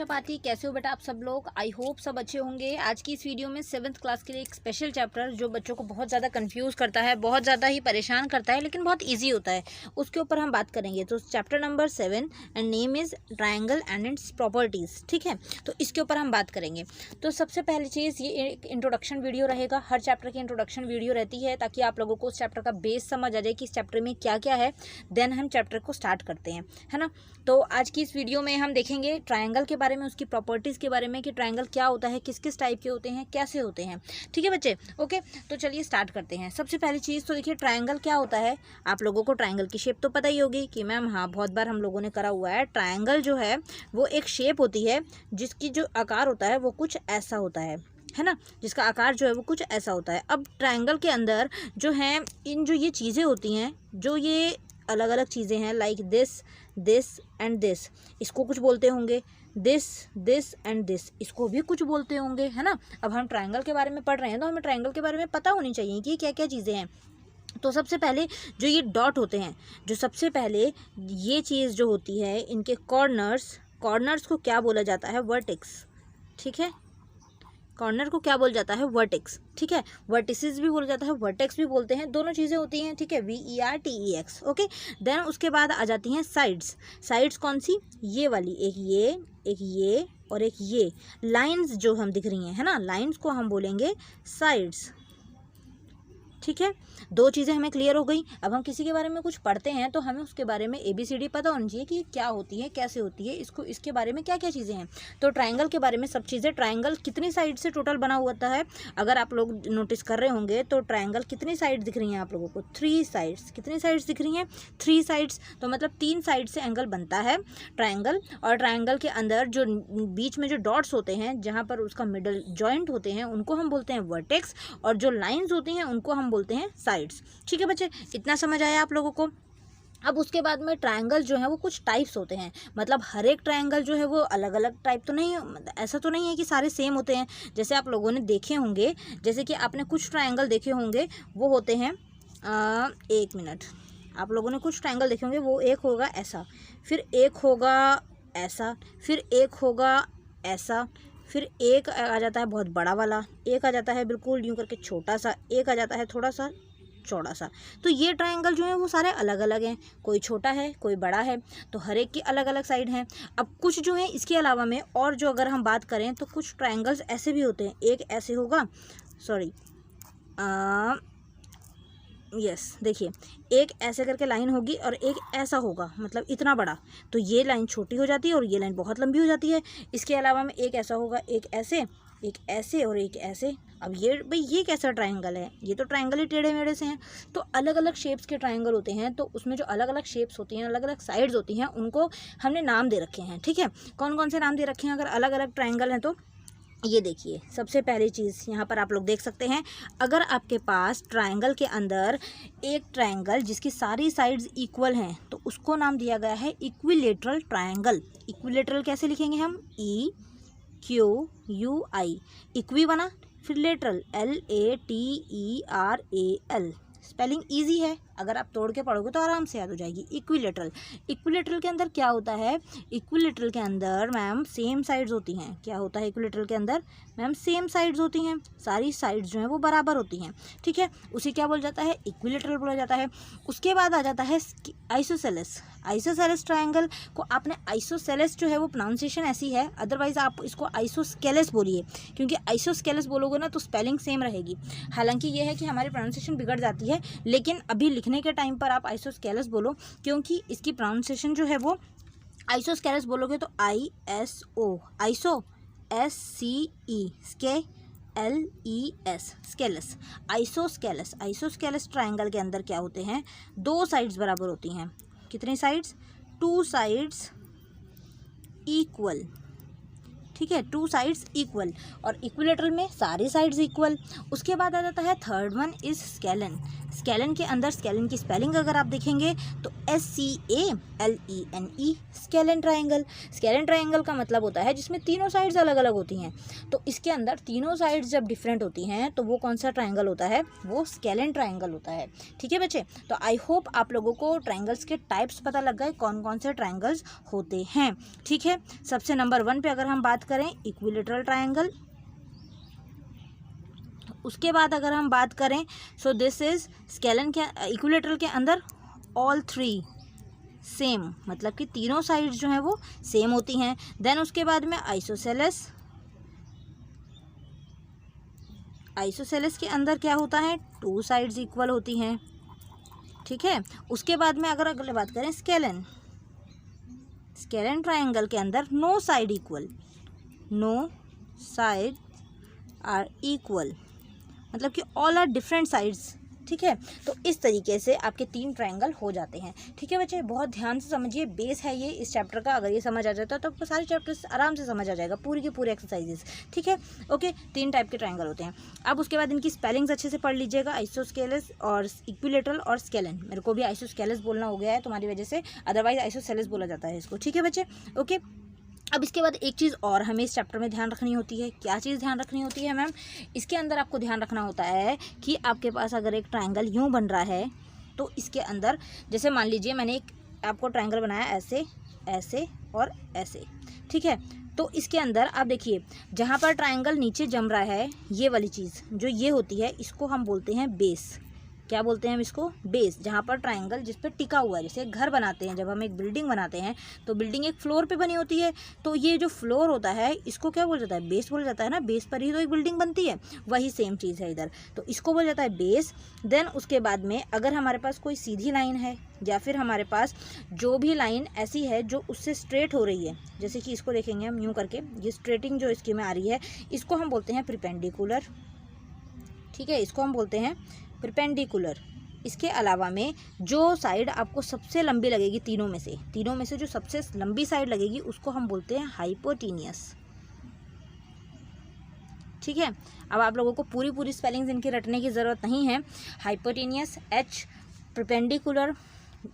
चपाती, कैसे हो बेटा आप सब लोग। आई होप सब अच्छे होंगे। आज की इस वीडियो में 7th क्लास के लिए एक स्पेशल चैप्टर जो बच्चों को बहुत ज़्यादा कंफ्यूज करता है, बहुत ज़्यादा ही परेशान करता है, लेकिन बहुत इजी होता है, उसके ऊपर हम बात करेंगे। तो chapter number 7 and name is triangle and it's properties. ठीक है, तो इसके ऊपर हम बात करेंगे। तो सबसे पहली चीज़, ये एक इंट्रोडक्शन वीडियो रहेगा। हर चैप्टर की इंट्रोडक्शन वीडियो रहती है ताकि आप लोगों को उस चैप्टर का बेस समझ आ जाए कि इस चैप्टर में क्या क्या है। देन हम चैप्टर को स्टार्ट करते हैं, है ना। तो आज की इस वीडियो में हम देखेंगे ट्रायंगल के बारे में, उसकी प्रॉपर्टीज़ के बारे में कि ट्रायंगल क्या होता है, किस किस टाइप के होते हैं, कैसे होते हैं। ठीक है बच्चे, ओके। तो चलिए स्टार्ट करते हैं। सबसे पहली चीज़ तो देखिए ट्रायंगल क्या होता है। आप लोगों को ट्रायंगल की शेप तो पता ही होगी कि मैम हाँ बहुत बार हम लोगों ने करा हुआ है। ट्रायंगल जो है वो एक शेप होती है जिसकी जो आकार होता है वो कुछ ऐसा होता है ना, जिसका आकार जो है वो कुछ ऐसा होता है। अब ट्रायंगल के अंदर जो है इन जो ये चीज़ें होती हैं, जो ये अलग अलग चीज़ें हैं, like this this and this, इसको कुछ बोलते होंगे। दिस एंड दिस, इसको भी कुछ बोलते होंगे, है ना। अब हम ट्रायंगल के बारे में पढ़ रहे हैं तो हमें ट्रायंगल के बारे में पता होनी चाहिए कि क्या क्या चीज़ें हैं। तो सबसे पहले जो ये डॉट होते हैं, जो सबसे पहले ये चीज़ जो होती है, इनके कॉर्नर्स को क्या बोला जाता है, वर्टेक्स। ठीक है, कॉर्नर को क्या बोला जाता है, वर्टेक्स। ठीक है, वर्टिसेस भी बोला जाता है, वर्टेक्स भी बोलते हैं, दोनों चीज़ें होती हैं। ठीक है, VERTEX, ओके। देन उसके बाद आ जाती हैं साइड्स कौन सी, ये वाली, एक ये और एक ये लाइंस जो हम दिख रही हैं, है ना, लाइंस को हम बोलेंगे साइड्स। ठीक है, दो चीज़ें हमें क्लियर हो गई। अब हम किसी के बारे में कुछ पढ़ते हैं तो हमें उसके बारे में ABCD पता होनी चाहिए कि क्या होती है, कैसे होती है, इसके बारे में क्या क्या चीज़ें हैं। तो ट्रायंगल के बारे में सब चीज़ें, ट्रायंगल कितनी साइड से टोटल बना हुआ है, अगर आप लोग नोटिस कर रहे होंगे तो ट्रायंगल कितनी साइड दिख रही हैं आप लोगों को, 3 साइड्स। कितनी साइड्स दिख रही हैं, 3 साइड्स। तो मतलब 3 साइड से एंगल बनता है ट्रायंगल। और ट्रायंगल के अंदर जो बीच में जो डॉट्स होते हैं, जहाँ पर उसका मिडल जॉइंट होते हैं, उनको हम बोलते हैं वर्टेक्स, और जो लाइन्स होती हैं उनको हम बोलते हैं साइड्स। ठीक है बच्चे, इतना समझ आया आप लोगों को। अब उसके बाद में ट्रायंगल जो है वो कुछ टाइप्स होते हैं, मतलब हर एक ट्रायंगल जो है वो अलग अलग टाइप तो नहीं, ऐसा तो नहीं है कि सारे सेम होते हैं। जैसे आप लोगों ने देखे होंगे, जैसे कि आपने कुछ ट्रायंगल देखे होंगे, वो होते हैं 1 मिनट, आप लोगों ने कुछ ट्रायंगल देखे होंगे, वो एक होगा ऐसा, फिर एक होगा ऐसा, फिर एक होगा ऐसा, फिर एक आ जाता है बहुत बड़ा वाला, एक आ जाता है बिल्कुल यूँ करके छोटा सा, एक आ जाता है थोड़ा सा चौड़ा सा। तो ये ट्रायंगल जो है वो सारे अलग अलग हैं, कोई छोटा है कोई बड़ा है, तो हर एक की अलग अलग साइड हैं। अब कुछ जो है इसके अलावा में और जो अगर हम बात करें तो कुछ ट्रायंगल्स ऐसे भी होते हैं, एक ऐसे होगा, सॉरी यस देखिए, एक ऐसे करके लाइन होगी और एक ऐसा होगा, मतलब इतना बड़ा, तो ये लाइन छोटी हो जाती है और ये लाइन बहुत लंबी हो जाती है। इसके अलावा में एक ऐसा होगा, एक ऐसे और एक ऐसे। अब ये भाई ये कैसा ट्रायंगल है, ये तो ट्रायंगल ही टेढ़े मेढ़े से हैं। तो अलग अलग शेप्स के ट्रायंगल होते हैं, तो उसमें जो अलग अलग शेप्स होती हैं, अलग अलग साइड्स होती हैं, उनको हमने नाम दे रखे हैं। ठीक है, कौन कौन से नाम दे रखे हैं अगर अलग अलग ट्रायंगल हैं तो ये देखिए, सबसे पहली चीज़ यहाँ पर आप लोग देख सकते हैं, अगर आपके पास ट्रायंगल के अंदर एक ट्रायंगल जिसकी सारी साइड्स इक्वल हैं तो उसको नाम दिया गया है इक्विलेटरल ट्रायंगल। इक्विलेटरल कैसे लिखेंगे हम, EQUI, इक्वी बना, फिर लेटरल LATERAL। स्पेलिंग ईजी है, अगर आप तोड़ के पढ़ोगे तो आराम से याद हो जाएगी। इक्विलेटरल के अंदर क्या होता है, इक्विलेटरल के अंदर मैम सेम साइड्स होती हैं। क्या होता है इक्विलेटरल के अंदर, मैम सेम साइड्स होती हैं, सारी साइड्स जो हैं वो बराबर होती हैं। ठीक है, उसे क्या बोला जाता है, इक्विलेटरल बोला जाता है। उसके बाद आ जाता है आइसोसेलेस ट्रायंगल को आपने आइसोसेलेस जो है वो प्रोनाउंसिएशन ऐसी है, अदरवाइज आप इसको आइसोस्केलेस बोलिए, क्योंकि आइसोस्केलेस बोलोगे ना तो स्पेलिंग सेम रहेगी। हालांकि ये है कि हमारी प्रोनाउंसिएशन बिगड़ जाती है, लेकिन अभी लिखने के टाइम पर आप आइसोस्केलेस बोलो, क्योंकि इसकी प्रोनाउंसिएशन जो है वो आइसोस्केलेस बोलोगे तो आइसो SCE स्केलेस, आइसोस्केलेस ट्रायंगल के अंदर क्या होते हैं, 2 साइड्स बराबर होती हैं। कितनी साइड्स, 2 साइड्स इक्वल, ठीक है, 2 साइड्स इक्वल, और इक्विलेटरल में सारी साइड्स इक्वल। उसके बाद आ जाता है third one is scalene. Scalene के अंदर स्केलन की स्पेलिंग अगर आप देखेंगे तो SCALENE, scalene triangle. Scalene triangle का मतलब होता है जिसमें तीनों साइड्स अलग अलग होती हैं। तो इसके अंदर तीनों साइड्स जब डिफरेंट होती हैं तो वो कौन सा ट्राइंगल होता है, वो स्केलन ट्राइंगल होता है। ठीक है बच्चे, तो आई होप आप लोगों को ट्राइंगल्स के टाइप्स पता लग गए, कौन कौन से ट्राइंगल्स होते हैं। ठीक है, सबसे नंबर 1 पे अगर हम बात करें इक्विलेटरल ट्राइंगल। उसके बाद अगर हम बात करें सो दिस इज स्केलन के इक्विलेटरल के अंदर ऑल 3 सेम, मतलब कि तीनों साइड्स जो हैं वो सेम होती हैं। देन उसके बाद में आइसोसेलेस। आइसोसेलेस के अंदर क्या होता है, 2 साइड्स इक्वल होती हैं। ठीक है, उसके बाद में अगर अगले बात करें स्केलन। स्केलन ट्राइंगल के अंदर no side equal, no side are equal, मतलब कि ऑल आर डिफरेंट साइड्स। ठीक है, तो इस तरीके से आपके 3 ट्रायंगल हो जाते हैं। ठीक है बच्चे, बहुत ध्यान से समझिए, बेस है ये इस चैप्टर का। अगर ये समझ आ जाता है तो आपको सारे चैप्टर्स आराम से समझ आ जाएगा, पूरी के पूरे एक्सरसाइजेस। ठीक है, ओके, 3 टाइप के ट्रायंगल होते हैं। अब उसके बाद इनकी स्पेलिंग्स अच्छे से पढ़ लीजिएगा, आइसोस्केलेस और इक्विलेटरल और स्केलन। मेरे को भी आइसोस्केलेस बोलना हो गया है तुम्हारी वजह से, अदरवाइज आइसोसेलेस बोला जाता है इसको। ठीक है बच्चे, ओके। अब इसके बाद एक चीज़ और हमें इस चैप्टर में ध्यान रखनी होती है। क्या चीज़ ध्यान रखनी होती है मैम? इसके अंदर आपको ध्यान रखना होता है कि आपके पास अगर एक ट्रायंगल यूँ बन रहा है तो इसके अंदर, जैसे मान लीजिए मैंने एक आपको ट्रायंगल बनाया ऐसे, ऐसे और ऐसे। ठीक है, तो इसके अंदर आप देखिए, जहाँ पर ट्रायंगल नीचे जम रहा है, ये वाली चीज़ जो ये होती है, इसको हम बोलते हैं बेस। क्या बोलते हैं हम इसको? बेस। जहाँ पर ट्रायंगल जिस पे टिका हुआ है, जैसे घर बनाते हैं, जब हम एक बिल्डिंग बनाते हैं तो बिल्डिंग एक फ्लोर पे बनी होती है, तो ये जो फ्लोर होता है इसको क्या बोला जाता है? बेस बोला जाता है ना। बेस पर ही तो एक बिल्डिंग बनती है, वही सेम चीज़ है इधर, तो इसको बोला जाता है बेस। देन उसके बाद में अगर हमारे पास कोई सीधी लाइन है या फिर हमारे पास जो भी लाइन ऐसी है जो उससे स्ट्रेट हो रही है, जैसे कि इसको देखेंगे हम यूँ करके, ये स्ट्रेटिंग जो इसकी में आ रही है, इसको हम बोलते हैं परपेंडिकुलर। ठीक है, इसको हम बोलते हैं परपेंडिकुलर। इसके अलावा में जो साइड आपको सबसे लंबी लगेगी तीनों में से जो सबसे लंबी साइड लगेगी उसको हम बोलते हैं हाइपोटेनियस। ठीक है, अब आप लोगों को पूरी स्पेलिंग्स इनकी रटने की ज़रूरत नहीं है। हाइपोटेनियस H, परपेंडिकुलर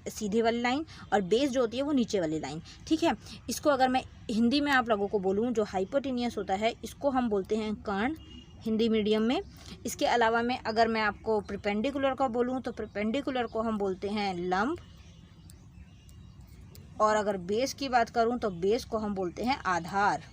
सीधे वाली लाइन, और बेस जो होती है वो नीचे वाली लाइन। ठीक है, इसको अगर मैं हिंदी में आप लोगों को बोलूँ, जो हाइपोटेनियस होता है इसको हम बोलते हैं कर्ण, हिंदी मीडियम में। इसके अलावा में अगर मैं आपको परपेंडिकुलर का बोलूँ तो परपेंडिकुलर को हम बोलते हैं लंब, और अगर बेस की बात करूँ तो बेस को हम बोलते हैं आधार।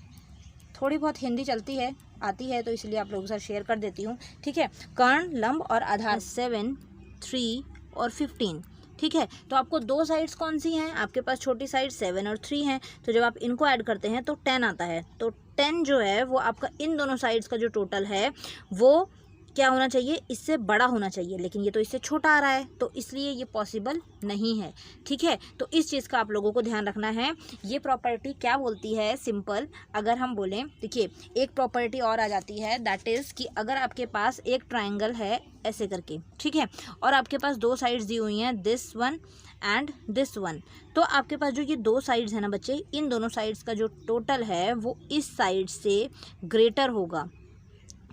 थोड़ी बहुत हिंदी चलती आती है तो इसलिए आप लोगों के साथ शेयर कर देती हूँ। ठीक है, कर्ण, लंब और आधार। 7, 3 और 15। ठीक है, तो आपको 2 साइड्स कौन सी हैं? आपके पास छोटी साइड 7 और 3 हैं, तो जब आप इनको ऐड करते हैं तो 10 आता है। तो 10 जो है वो आपका इन दोनों साइड्स का जो टोटल है वो क्या होना चाहिए? इससे बड़ा होना चाहिए, लेकिन ये तो इससे छोटा आ रहा है, तो इसलिए ये पॉसिबल नहीं है। ठीक है, तो इस चीज़ का आप लोगों को ध्यान रखना है। ये प्रॉपर्टी क्या बोलती है? सिंपल अगर हम बोलें, देखिए एक प्रॉपर्टी और आ जाती है, दैट इज़ कि अगर आपके पास एक ट्राइंगल है ऐसे करके, ठीक है, और आपके पास 2 साइड्स दी हुई हैं, this one and this one, तो आपके पास जो ये 2 साइड्स हैं ना बच्चे, इन दोनों साइड्स का जो टोटल है वो इस साइड से ग्रेटर होगा।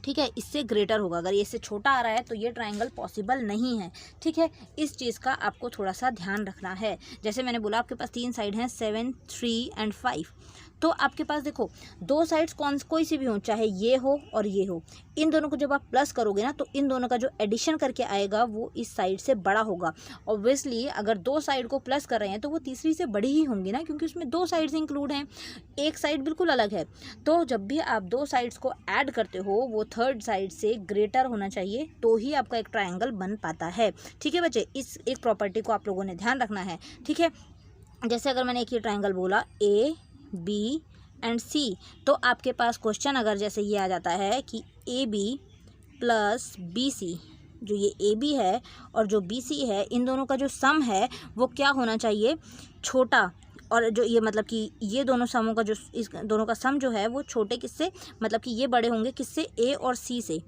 ठीक है, इससे ग्रेटर होगा। अगर ये इससे छोटा आ रहा है तो ये ट्रायंगल पॉसिबल नहीं है। ठीक है, इस चीज़ का आपको थोड़ा सा ध्यान रखना है। जैसे मैंने बोला आपके पास 3 साइड हैं, 7, 3 एंड 5, तो आपके पास देखो 2 साइड्स कोई सी भी हो, चाहे ये हो और ये हो, इन दोनों को जब आप प्लस करोगे ना तो इन दोनों का जो एडिशन करके आएगा वो इस साइड से बड़ा होगा। ऑब्वियसली अगर 2 साइड को प्लस कर रहे हैं तो वो तीसरी से बड़ी ही होंगी ना, क्योंकि उसमें 2 साइड्स इंक्लूड हैं, एक साइड बिल्कुल अलग है। तो जब भी आप 2 साइड्स को ऐड करते हो वो थर्ड साइड से ग्रेटर होना चाहिए, तो ही आपका एक ट्रायंगल बन पाता है। ठीक है बच्चे, इस एक प्रॉपर्टी को आप लोगों ने ध्यान रखना है। ठीक है, जैसे अगर मैंने एक ये ट्रायंगल बोला A, B एंड C, तो आपके पास क्वेश्चन अगर जैसे ये आ जाता है कि AB प्लस BC, जो ये AB है और जो BC है, इन दोनों का जो सम है वो क्या होना चाहिए? छोटा। और जो ये मतलब कि ये दोनों समों का जो इस दोनों का सम जो है वो छोटे किससे, मतलब कि ये बड़े होंगे किससे? A और C से।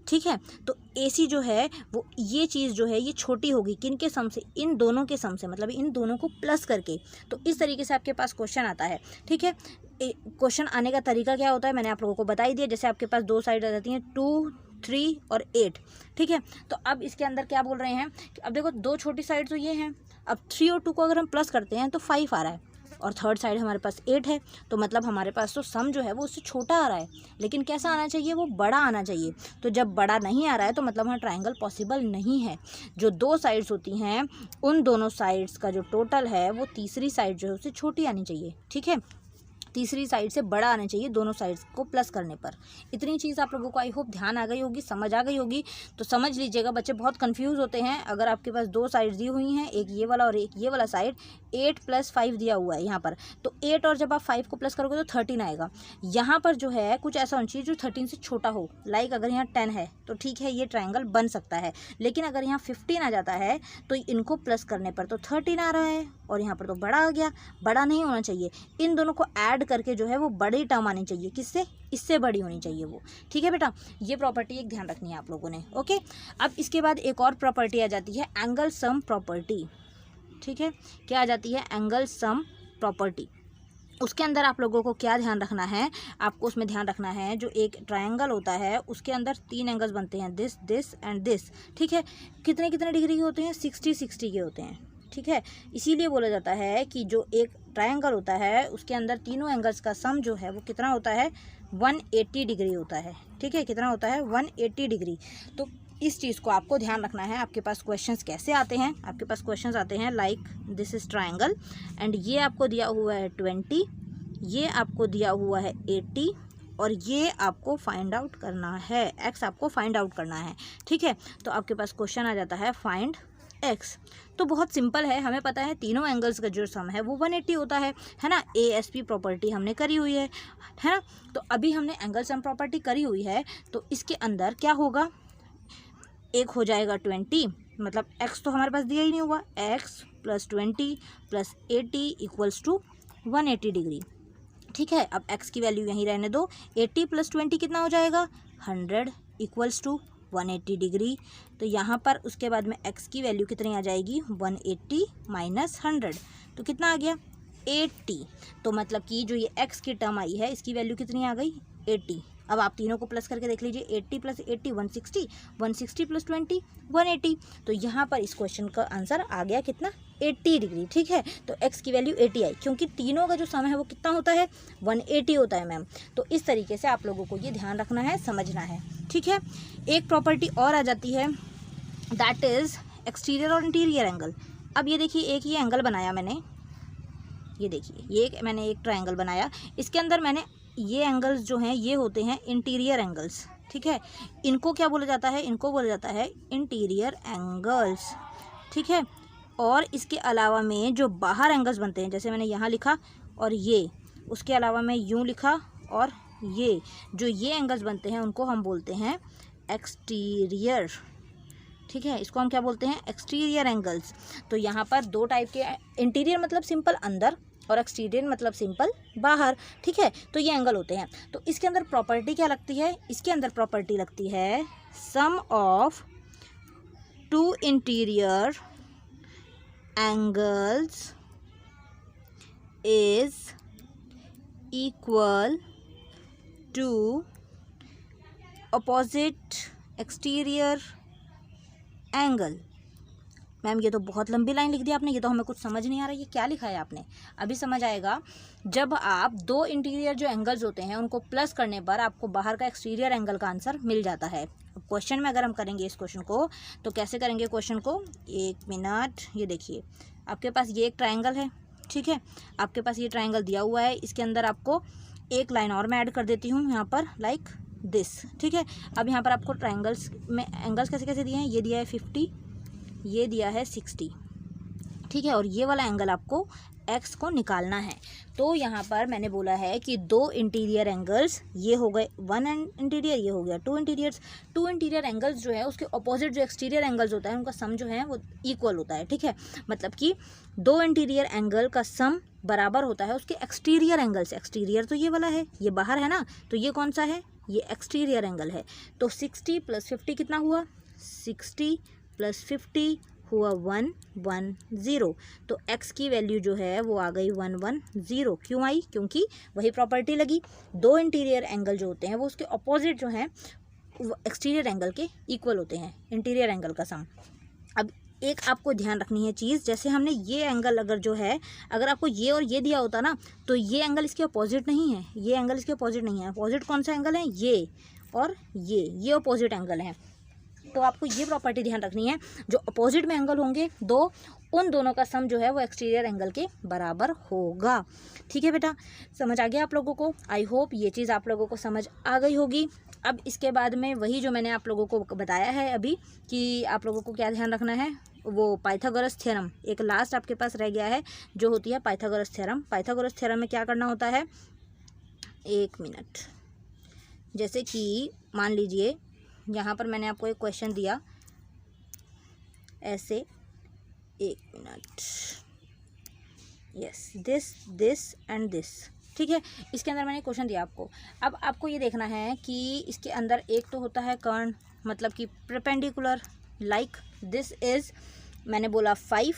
ठीक है। तो AC जो है वो ये चीज़ जो है ये छोटी होगी किन के सम से, इन दोनों के सम से, मतलब इन दोनों को प्लस करके। तो इस तरीके से आपके पास क्वेश्चन आता है, ठीक है। क्वेश्चन आने का तरीका क्या होता है मैंने आप लोगों को बता ही दिया। जैसे आपके पास दो साइड आ जाती हैं 2, 3 और 8, ठीक है। तो अब इसके अंदर क्या बोल रहे हैं कि अब देखो दो छोटी साइड तो ये हैं, अब 3 और 2 को अगर हम प्लस करते हैं तो 5 आ रहा है, और थर्ड साइड हमारे पास 8 है। तो मतलब हमारे पास तो सम जो है वो उससे छोटा आ रहा है, लेकिन कैसा आना चाहिए, वो बड़ा आना चाहिए। तो जब बड़ा नहीं आ रहा है तो मतलब वहाँ ट्रायंगल पॉसिबल नहीं है। जो दो साइड्स होती हैं उन दोनों साइड्स का जो टोटल है वो तीसरी साइड जो है उससे छोटी आनी चाहिए, ठीक है। तीसरी साइड से बड़ा आना चाहिए दोनों साइड्स को प्लस करने पर। इतनी चीज़ आप लोगों को आई होप ध्यान आ गई होगी, समझ आ गई होगी। तो समझ लीजिएगा, बच्चे बहुत कंफ्यूज होते हैं। अगर आपके पास दो साइड्स दी हुई हैं, एक ये वाला और एक ये वाला साइड, 8 + 5 दिया हुआ है यहाँ पर, तो 8 और जब आप 5 को प्लस करोगे तो 13 आएगा। यहाँ पर जो है कुछ ऐसा होना चाहिए जो 13 से छोटा हो। लाइक अगर यहाँ 10 है तो ठीक है ये ट्रायंगल बन सकता है, लेकिन अगर यहाँ 15 आ जाता है तो इनको प्लस करने पर तो 13 आ रहा है, और यहाँ पर तो बड़ा आ गया। बड़ा नहीं होना चाहिए, इन दोनों को ऐड करके जो है वो बड़ी टर्म आनी चाहिए। किससे? इससे बड़ी होनी चाहिए वो, ठीक है बेटा। ये प्रॉपर्टी एक ध्यान रखनी है आप लोगों ने, ओके। अब इसके बाद एक और प्रॉपर्टी आ जाती है एंगल सम प्रॉपर्टी, ठीक है। क्या आ जाती है? Angle sum property. उसके अंदर आप लोगों को क्या ध्यान रखना है, आपको उसमें ध्यान रखना है जो एक ट्रायंगल होता है उसके अंदर 3 एंगल्स बनते हैं, दिस, दिस एंड दिस, ठीक है। कितने कितने डिग्री के होते हैं? 60 के होते हैं, ठीक है। इसीलिए बोला जाता है कि जो एक ट्रायंगल होता है उसके अंदर तीनों एंगल्स का सम जो है वो कितना होता है? 180 डिग्री होता है, ठीक है। कितना होता है? 180 डिग्री। तो इस चीज़ को आपको ध्यान रखना है। आपके पास क्वेश्चंस कैसे आते हैं? आपके पास क्वेश्चंस आते हैं like this is triangle and ये आपको दिया हुआ है 20, ये आपको दिया हुआ है 80, और ये आपको फाइंड आउट करना है, एक्स आपको फाइंड आउट करना है, ठीक है। तो आपके पास क्वेश्चन आ जाता है फाइंड एक्स। तो बहुत सिंपल है, हमें पता है तीनों एंगल्स का जो सम है वो 180 होता है ना। ASP प्रॉपर्टी हमने करी हुई है ना। तो अभी हमने एंगल सम प्रॉपर्टी करी हुई है, तो इसके अंदर क्या होगा? एक हो जाएगा 20, मतलब x तो हमारे पास दिया ही नहीं हुआ, x + 20 + 80 = 180 डिग्री, ठीक है। अब x की वैल्यू यहीं रहने दो। 80 + 20 कितना हो जाएगा? 100 = 180 डिग्री। तो यहाँ पर उसके बाद में x की वैल्यू कितनी आ जाएगी? 180 - 100, तो कितना आ गया? 80। तो मतलब कि जो ये x की टर्म आई है इसकी वैल्यू कितनी आ गई? 80। अब आप तीनों को प्लस करके देख लीजिए, 80 + 80 160, 160 + 20 180। तो यहाँ पर इस क्वेश्चन का आंसर आ गया कितना? 80 डिग्री, ठीक है। तो x की वैल्यू 80 आई, क्योंकि तीनों का जो सम है वो कितना होता है? 180 होता है मैम। तो इस तरीके से आप लोगों को ये ध्यान रखना है, समझना है, ठीक है। एक प्रॉपर्टी और आ जाती है, दैट इज़ एक्सटीरियर और इंटीरियर एंगल। अब ये देखिए, एक ये एंगल बनाया मैंने, ये देखिए ये मैंने एक ट्रायंगल बनाया, इसके अंदर मैंने ये एंगल्स जो हैं ये होते हैं इंटीरियर एंगल्स, ठीक है। इनको क्या बोला जाता है? इनको बोला जाता है इंटीरियर एंगल्स, ठीक है। और इसके अलावा में जो बाहर एंगल्स बनते हैं, जैसे मैंने यहाँ लिखा और ये, उसके अलावा मैं यूँ लिखा और ये, जो ये एंगल्स बनते हैं उनको हम बोलते हैं एक्सटीरियर, ठीक है। इसको हम क्या बोलते हैं? Exterior angles. तो यहाँ पर दो टाइप के, इंटीरियर मतलब सिंपल अंदर और एक्सटीरियर मतलब सिंपल बाहर, ठीक है। तो ये एंगल होते हैं। तो इसके अंदर प्रॉपर्टी क्या लगती है? इसके अंदर प्रॉपर्टी लगती है sum of 2 interior angles is equal to opposite exterior angle. Ma'am ये तो बहुत लंबी लाइन लिख दी आपने, ये तो हमें कुछ समझ नहीं आ रहा, ये क्या लिखा है आपने? अभी समझ आएगा। जब आप दो इंटीरियर जो एंगल्स होते हैं उनको प्लस करने पर आपको बाहर का एक्सटीरियर एंगल का आंसर मिल जाता है। क्वेश्चन में अगर हम करेंगे इस क्वेश्चन को, तो कैसे करेंगे क्वेश्चन को? 1 मिनट, ये देखिए आपके पास ये एक ट्रायंगल है, ठीक है। आपके पास ये ट्रायंगल दिया हुआ है, इसके अंदर आपको एक लाइन और मैं ऐड कर देती हूँ यहाँ पर, लाइक दिस, ठीक है। अब यहाँ पर आपको ट्रायंगल्स में एंगल्स कैसे कैसे दिए हैं? ये दिया है 50, ये दिया है 60, ठीक है। और ये वाला एंगल आपको x को निकालना है। तो यहाँ पर मैंने बोला है कि दो इंटीरियर एंगल्स, ये हो गए 1 इंटीरियर, ये हो गया 2 इंटीरियर्स। 2 इंटीरियर एंगल्स जो है उसके अपोजिट जो एक्सटीरियर एंगल्स होता है उनका सम जो है वो इक्वल होता है, ठीक है। मतलब कि दो इंटीरियर एंगल का सम बराबर होता है उसके एक्सटीरियर एंगल से। एक्सटीरियर तो ये वाला है, ये बाहर है ना, तो ये कौन सा है, ये एक्सटीरियर एंगल है। तो 60 + 50 कितना हुआ, 60 + 50 हुआ 110। तो x की वैल्यू जो है वो आ गई 110। क्यों आई, क्योंकि वही प्रॉपर्टी लगी, दो इंटीरियर एंगल जो होते हैं वो उसके अपोजिट जो हैं एक्सटीरियर एंगल के इक्वल होते हैं, इंटीरियर एंगल का सम। अब एक आपको ध्यान रखनी है चीज़, जैसे हमने ये एंगल अगर जो है, अगर आपको ये और ये दिया होता ना, तो ये एंगल इसके अपोजिट नहीं है, ये एंगल इसके अपोजिट नहीं है। अपोजिट कौन सा एंगल है, ये और ये अपोजिट एंगल है। तो आपको ये प्रॉपर्टी ध्यान रखनी है, जो अपोजिट में एंगल होंगे दो, उन दोनों का सम जो है वो एक्सटीरियर एंगल के बराबर होगा। ठीक है बेटा, समझ आ गया आप लोगों को। आई होप ये चीज़ आप लोगों को समझ आ गई होगी। अब इसके बाद में वही जो मैंने आप लोगों को बताया है अभी कि आप लोगों को क्या ध्यान रखना है, वो पाइथागोरस थ्योरम एक लास्ट आपके पास रह गया है, जो होती है पाइथागोरस थ्योरम। पाइथागोरस थ्योरम में क्या करना होता है, 1 मिनट, जैसे कि मान लीजिए यहाँ पर मैंने आपको एक क्वेश्चन दिया ऐसे, 1 minute, yes, this and this, ठीक है। इसके अंदर मैंने क्वेश्चन दिया आपको। अब आपको ये देखना है कि इसके अंदर एक तो होता है कर्ण, मतलब कि परपेंडिकुलर, लाइक दिस इज़ मैंने बोला 5,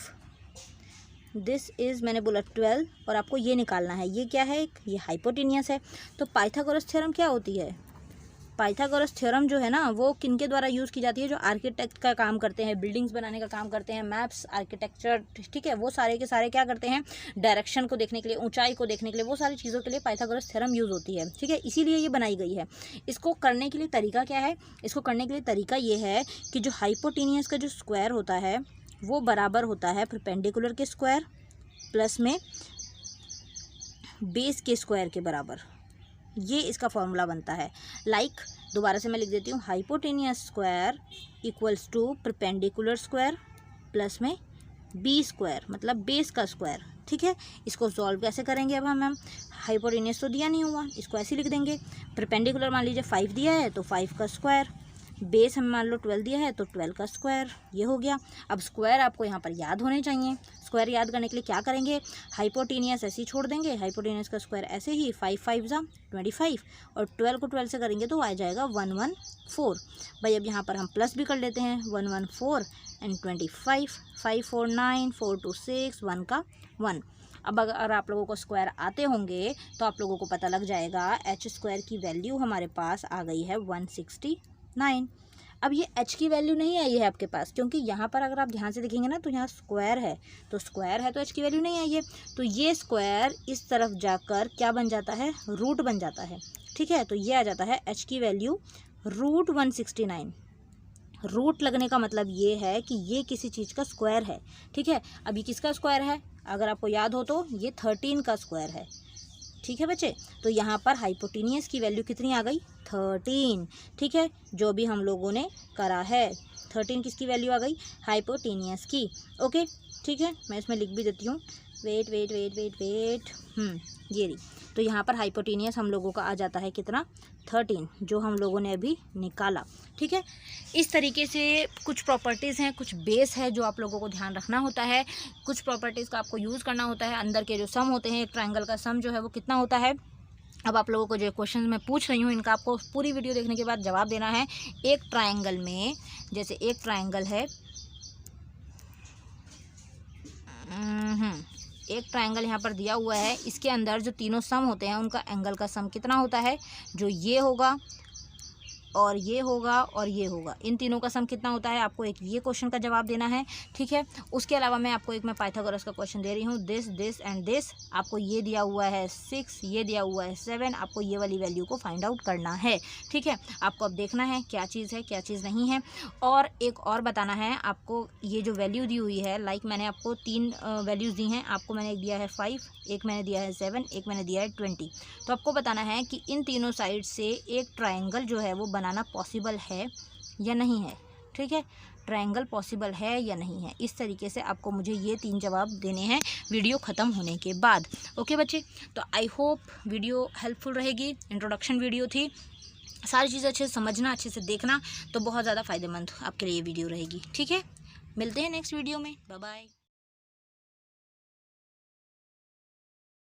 दिस इज़ मैंने बोला 12, और आपको ये निकालना है, ये क्या है, ये हाइपोटेनियस है। तो पाइथागोरस थ्योरम क्या होती है, पाइथागोरस थ्योरम जो है ना वो किनके द्वारा यूज़ की जाती है, जो आर्किटेक्ट का काम करते हैं, बिल्डिंग्स बनाने का काम करते हैं, मैप्स, आर्किटेक्चर, ठीक है, वो सारे के सारे क्या करते हैं, डायरेक्शन को देखने के लिए, ऊंचाई को देखने के लिए, वो सारी चीज़ों के लिए पाइथागोरस थ्योरम यूज़ होती है। ठीक है, इसीलिए ये बनाई गई है। इसको करने के लिए तरीका क्या है, इसको करने के लिए तरीका ये है कि जो हाइपोटेनियस का जो स्क्वायर होता है वो बराबर होता है परपेंडिकुलर के स्क्वायर प्लस में बेस के स्क्वायर के बराबर, ये इसका फॉर्मूला बनता है। लाइक दोबारा से मैं लिख देती हूँ, hypotenuse square equals to perpendicular square plus में बी स्क्वायर, मतलब बेस का स्क्वायर। ठीक है, इसको सॉल्व कैसे करेंगे अब हम हाइपोटेनियस तो दिया नहीं हुआ, इसको ऐसे लिख देंगे, परपेंडिकुलर मान लीजिए 5 दिया है तो 5 का स्क्वायर, बेस हमें मान लो 12 दिया है तो 12 का स्क्वायर, ये हो गया। अब स्क्वायर आपको यहाँ पर याद होने चाहिए। स्क्वायर याद करने के लिए क्या करेंगे, हाइपोटेनियस ऐसे ही छोड़ देंगे, हाइपोटेनियस का स्क्वायर ऐसे ही, 5 5 25, और 12 को 12 से करेंगे तो आ जाएगा 114। भाई अब यहाँ पर हम प्लस भी कर लेते हैं, 114 एंड 25, 5 4 9, 4 2 6, 1 का 1। अब अगर आप लोगों को स्क्वायर आते होंगे तो आप लोगों को पता लग जाएगा एच स्क्वायर की वैल्यू हमारे पास आ गई है 169। अब ये h की वैल्यू नहीं आई है आपके पास, क्योंकि यहाँ पर अगर आप ध्यान से देखेंगे ना तो यहाँ स्क्वायर है, तो स्क्वायर है तो h की वैल्यू नहीं आई है। तो ये स्क्वायर इस तरफ जाकर क्या बन जाता है, रूट बन जाता है। ठीक है, तो ये आ जाता है h की वैल्यू √169। रूट लगने का मतलब ये है कि ये किसी चीज़ का स्क्वायर है। ठीक है, अब ये किसका स्क्वायर है, अगर आपको याद हो तो ये 13 का स्क्वायर है। ठीक है बच्चे, तो यहाँ पर हाइपोटेनियस की वैल्यू कितनी आ गई, 13। ठीक है, जो भी हम लोगों ने करा है, 13 किसकी वैल्यू आ गई, हाइपोटेनियस की। ओके, ठीक है, मैं इसमें लिख भी देती हूँ, वेट, ये रही। तो यहाँ पर हाइपोटेनियस हम लोगों का आ जाता है कितना, 13, जो हम लोगों ने अभी निकाला। ठीक है, इस तरीके से कुछ प्रॉपर्टीज़ हैं, कुछ बेस है जो आप लोगों को ध्यान रखना होता है, कुछ प्रॉपर्टीज़ का आपको यूज़ करना होता है। अंदर के जो सम होते हैं, एक ट्रायंगल का सम जो है वो कितना होता है। अब आप लोगों को जो क्वेश्चन मैं पूछ रही हूँ इनका आपको पूरी वीडियो देखने के बाद जवाब देना है। एक ट्रायंगल में, जैसे एक ट्रायंगल है, एक ट्रायंगल यहाँ पर दिया हुआ है, इसके अंदर जो तीनों सम होते हैं उनका एंगल का सम कितना होता है, जो ये होगा और ये होगा और ये होगा, इन तीनों का सम कितना होता है, आपको एक ये क्वेश्चन का जवाब देना है। ठीक है, उसके अलावा मैं आपको एक मैं पाइथागोरस का क्वेश्चन दे रही हूँ, दिस एंड दिस, आपको ये दिया हुआ है 6, ये दिया हुआ है 7, आपको ये वाली वैल्यू को फाइंड आउट करना है। ठीक है, आपको अब देखना है क्या चीज़ है क्या चीज़ नहीं है। और एक और बताना है आपको, ये जो वैल्यू दी हुई है, लाइक मैंने आपको 3 वैल्यूज़ दी हैं, आपको मैंने एक दिया है 5, एक मैंने दिया है 7, एक मैंने दिया है 20। तो आपको बताना है कि इन तीनों साइड से एक ट्रायंगल जो है वो बनाना पॉसिबल है या नहीं है। ठीक है, ट्रायंगल पॉसिबल है या नहीं है, इस तरीके से आपको मुझे ये 3 जवाब देने हैं वीडियो ख़त्म होने के बाद। ओके बच्चे, तो आई होप वीडियो हेल्पफुल रहेगी। इंट्रोडक्शन वीडियो थी, सारी चीज़ें अच्छे से समझना, अच्छे से देखना, तो बहुत ज़्यादा फ़ायदेमंद आपके लिए ये वीडियो रहेगी। ठीक है, मिलते हैं नेक्स्ट वीडियो में, बाय बाय।